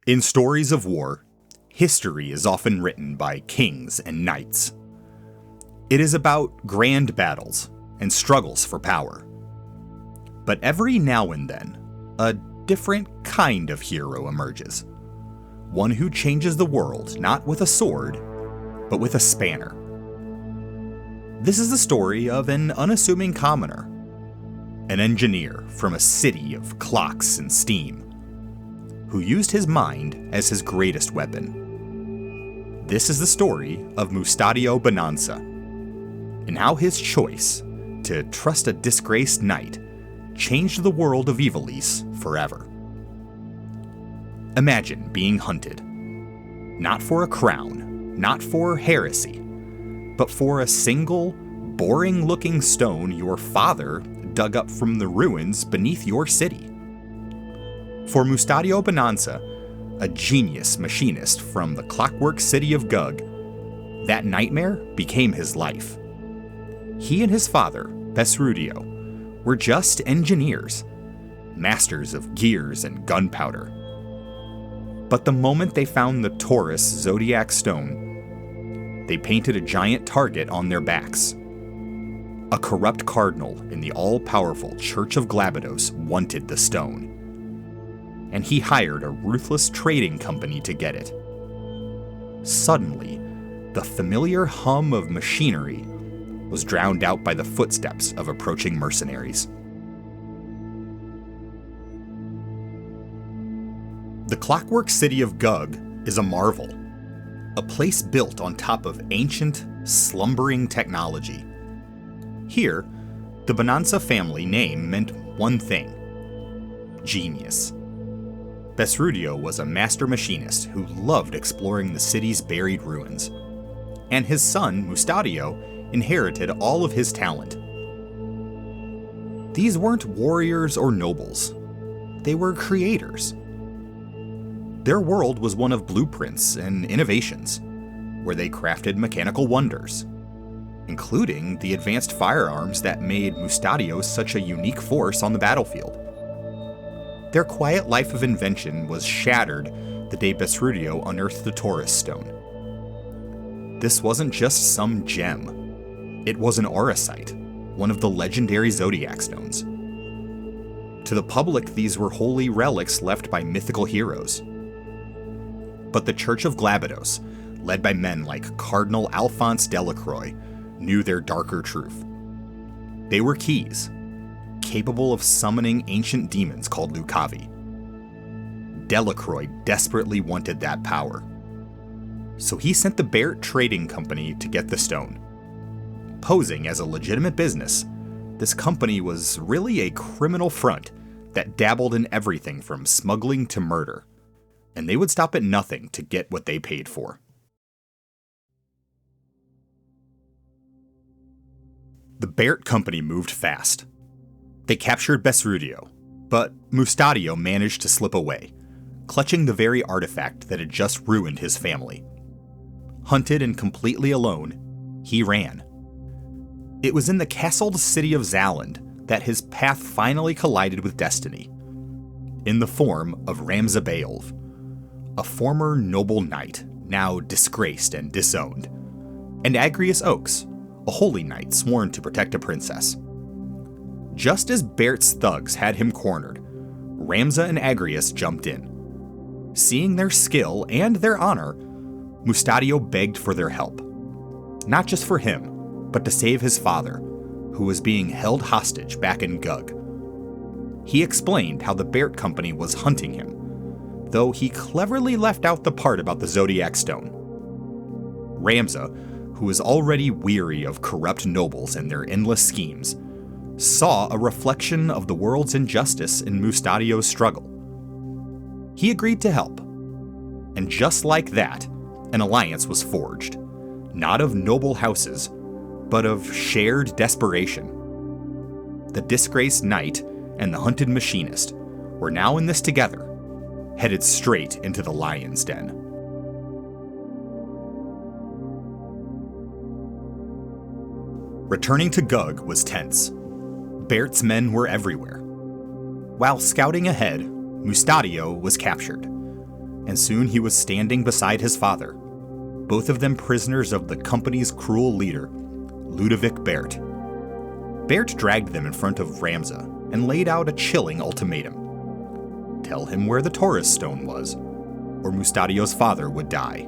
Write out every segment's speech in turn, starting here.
In stories of war, history is often written by kings and knights. It is about grand battles and struggles for power. But every now and then, a different kind of hero emerges. One who changes the world not with a sword, but with a spanner. This is the story of an unassuming commoner, an engineer from a city of clocks and steam, who used his mind as his greatest weapon. This is the story of Mustadio Bunansa, and how his choice to trust a disgraced knight changed the world of Ivalice forever. Imagine being hunted, not for a crown, not for heresy, but for a single, boring-looking stone your father dug up from the ruins beneath your city. For Mustadio Bunansa, a genius machinist from the Clockwork City of Goug, that nightmare became his life. He and his father, Baert, were just engineers, masters of gears and gunpowder. But the moment they found the Taurus Zodiac Stone, they painted a giant target on their backs. A corrupt cardinal in the all-powerful Church of Glabados wanted the stone, and he hired a ruthless trading company to get it. Suddenly, the familiar hum of machinery was drowned out by the footsteps of approaching mercenaries. The Clockwork City of Goug is a marvel, a place built on top of ancient, slumbering technology. Here, the Bunansa family name meant one thing: genius. Baert was a master machinist who loved exploring the city's buried ruins, and his son, Mustadio, inherited all of his talent. These weren't warriors or nobles. They were creators. Their world was one of blueprints and innovations, where they crafted mechanical wonders, including the advanced firearms that made Mustadio such a unique force on the battlefield. Their quiet life of invention was shattered the day Baert unearthed the Taurus Stone. This wasn't just some gem. It was an auracite, one of the legendary Zodiac Stones. To the public, these were holy relics left by mythical heroes. But the Church of Glabados, led by men like Cardinal Alphonse Delacroix, knew their darker truth. They were keys, capable of summoning ancient demons called Lucavi. Delacroix desperately wanted that power, so he sent the Baert Trading Company to get the stone. Posing as a legitimate business, this company was really a criminal front that dabbled in everything from smuggling to murder, and they would stop at nothing to get what they paid for. The Baert Company moved fast. They captured Baert, but Mustadio managed to slip away, clutching the very artifact that had just ruined his family. Hunted and completely alone, he ran. It was in the castled city of Zaland that his path finally collided with destiny, in the form of Ramza, a former noble knight, now disgraced and disowned, and Agrius Oaks, a holy knight sworn to protect a princess. Just as Baert's thugs had him cornered, Ramza and Agrius jumped in. Seeing their skill and their honor, Mustadio begged for their help. Not just for him, but to save his father, who was being held hostage back in Goug. He explained how the Baert Company was hunting him, though he cleverly left out the part about the Zodiac Stone. Ramza, who was already weary of corrupt nobles and their endless schemes, saw a reflection of the world's injustice in Mustadio's struggle. He agreed to help, and just like that, an alliance was forged, not of noble houses, but of shared desperation. The disgraced knight and the hunted machinist were now in this together, headed straight into the lion's den. Returning to Goug was tense. Baert's men were everywhere. While scouting ahead, Mustadio was captured, and and soon he was standing beside his father, both of them prisoners of the company's cruel leader, Ludovic Baert. Baert dragged them in front of Ramza and laid out a chilling ultimatum. Tell him where the Taurus Stone was, or Mustadio's father would die.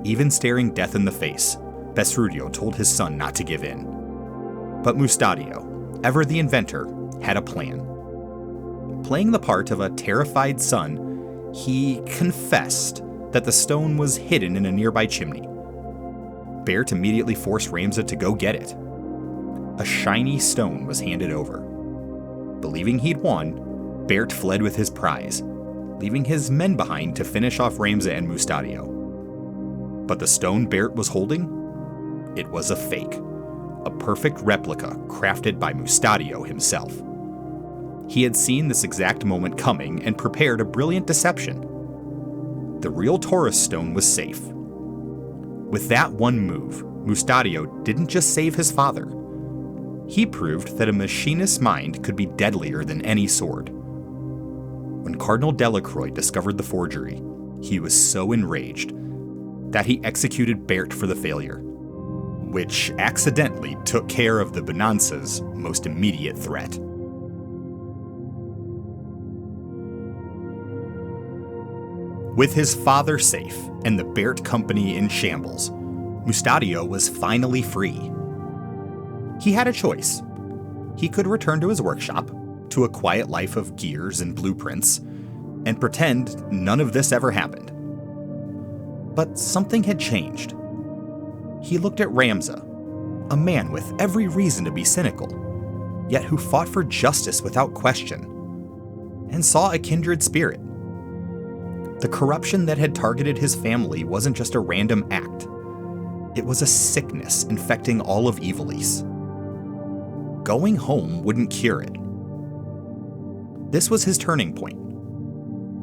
Even staring death in the face, Vesrudio told his son not to give in. But Mustadio, ever the inventor, had a plan. Playing the part of a terrified son, he confessed that the stone was hidden in a nearby chimney. Baert immediately forced Ramza to go get it. A shiny stone was handed over. Believing he'd won, Baert fled with his prize, leaving his men behind to finish off Ramza and Mustadio. But the stone Baert was holding? It was a fake. A perfect replica crafted by Mustadio himself. He had seen this exact moment coming and prepared a brilliant deception. The real Taurus Stone was safe. With that one move, Mustadio didn't just save his father. He proved that a machinist's mind could be deadlier than any sword. When Cardinal Delacroix discovered the forgery, he was so enraged that he executed Baert for the failure, which accidentally took care of the Bunansa's most immediate threat. With his father safe and the Baert Company in shambles, Mustadio was finally free. He had a choice. He could return to his workshop, to a quiet life of gears and blueprints, and pretend none of this ever happened. But something had changed. He looked at Ramza, a man with every reason to be cynical, yet who fought for justice without question, and saw a kindred spirit. The corruption that had targeted his family wasn't just a random act. It was a sickness infecting all of Ivalice. Going home wouldn't cure it. This was his turning point.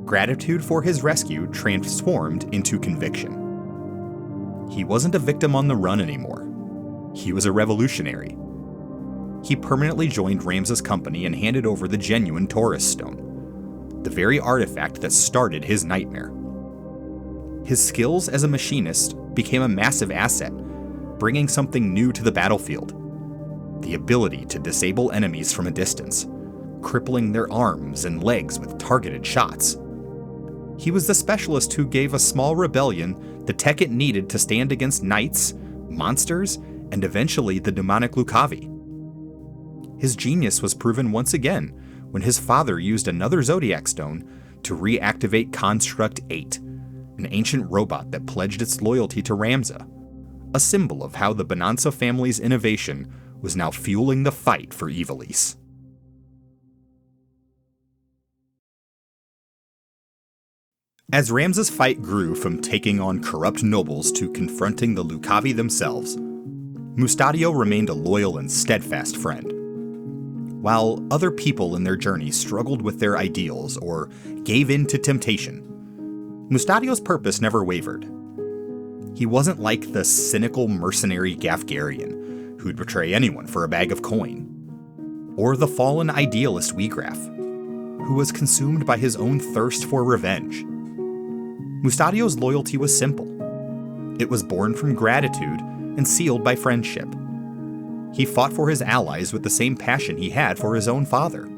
Gratitude for his rescue transformed into conviction. He wasn't a victim on the run anymore. He was a revolutionary. He permanently joined Ramza's company and handed over the genuine Taurus Stone, the very artifact that started his nightmare. His skills as a machinist became a massive asset, bringing something new to the battlefield: the ability to disable enemies from a distance, crippling their arms and legs with targeted shots. He was the specialist who gave a small rebellion the tech it needed to stand against knights, monsters, and eventually the demonic Lucavi. His genius was proven once again when his father used another Zodiac Stone to reactivate Construct 8, an ancient robot that pledged its loyalty to Ramza, a symbol of how the Bunansa family's innovation was now fueling the fight for Ivalice. As Ramza's fight grew from taking on corrupt nobles to confronting the Lucavi themselves, Mustadio remained a loyal and steadfast friend. While other people in their journey struggled with their ideals or gave in to temptation, Mustadio's purpose never wavered. He wasn't like the cynical mercenary Gafgarian who'd betray anyone for a bag of coin, or the fallen idealist Wiegraf, who was consumed by his own thirst for revenge. Mustadio's loyalty was simple. It was born from gratitude and sealed by friendship. He fought for his allies with the same passion he had for his own father.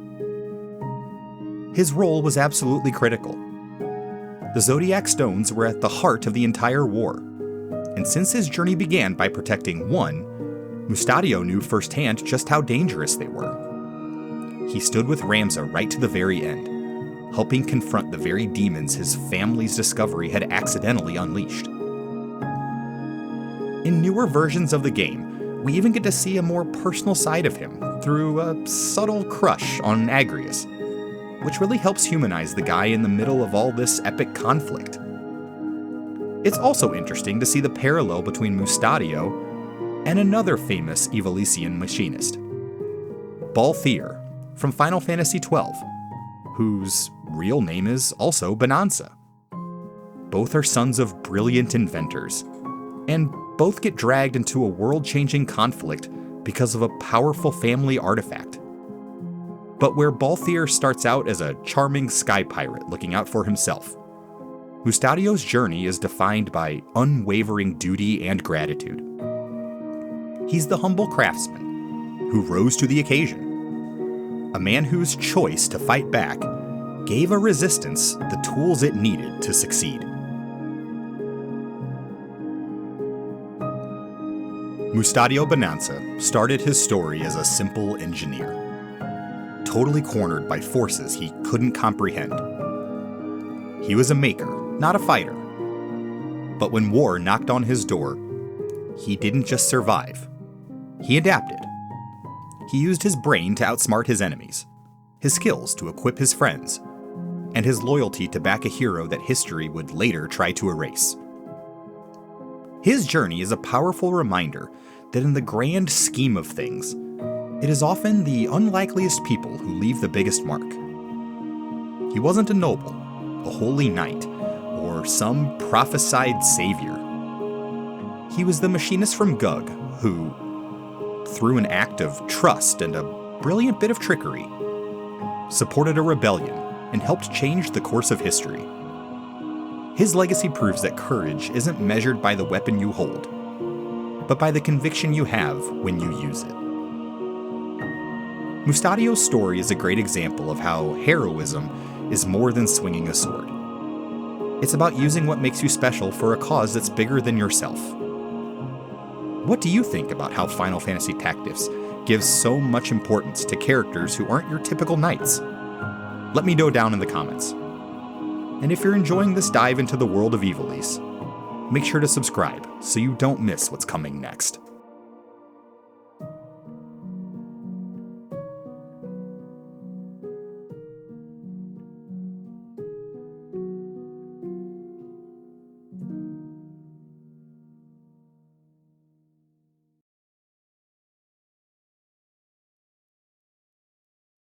His role was absolutely critical. The Zodiac Stones were at the heart of the entire war, and since his journey began by protecting one, Mustadio knew firsthand just how dangerous they were. He stood with Ramza right to the very end, helping confront the very demons his family's discovery had accidentally unleashed. In newer versions of the game, we even get to see a more personal side of him through a subtle crush on Agrias, which really helps humanize the guy in the middle of all this epic conflict. It's also interesting to see the parallel between Mustadio and another famous Ivalician machinist, Balthier from Final Fantasy XII, whose real name is also Bunansa. Both are sons of brilliant inventors, and both get dragged into a world-changing conflict because of a powerful family artifact. But where Balthier starts out as a charming sky pirate looking out for himself, Mustadio's journey is defined by unwavering duty and gratitude. He's the humble craftsman who rose to the occasion, a man whose choice to fight back gave a resistance the tools it needed to succeed. Mustadio Bunansa started his story as a simple engineer, totally cornered by forces he couldn't comprehend. He was a maker, not a fighter. But when war knocked on his door, he didn't just survive. He adapted. He used his brain to outsmart his enemies, his skills to equip his friends, and his loyalty to back a hero that history would later try to erase. His journey is a powerful reminder that in the grand scheme of things, it is often the unlikeliest people who leave the biggest mark. He wasn't a noble, a holy knight, or some prophesied savior. He was the machinist from Goug who, through an act of trust and a brilliant bit of trickery, supported a rebellion and helped change the course of history. His legacy proves that courage isn't measured by the weapon you hold, but by the conviction you have when you use it. Mustadio's story is a great example of how heroism is more than swinging a sword. It's about using what makes you special for a cause that's bigger than yourself. What do you think about how Final Fantasy Tactics gives so much importance to characters who aren't your typical knights? Let me know down in the comments. And if you're enjoying this dive into the world of Ivalice, make sure to subscribe so you don't miss what's coming next.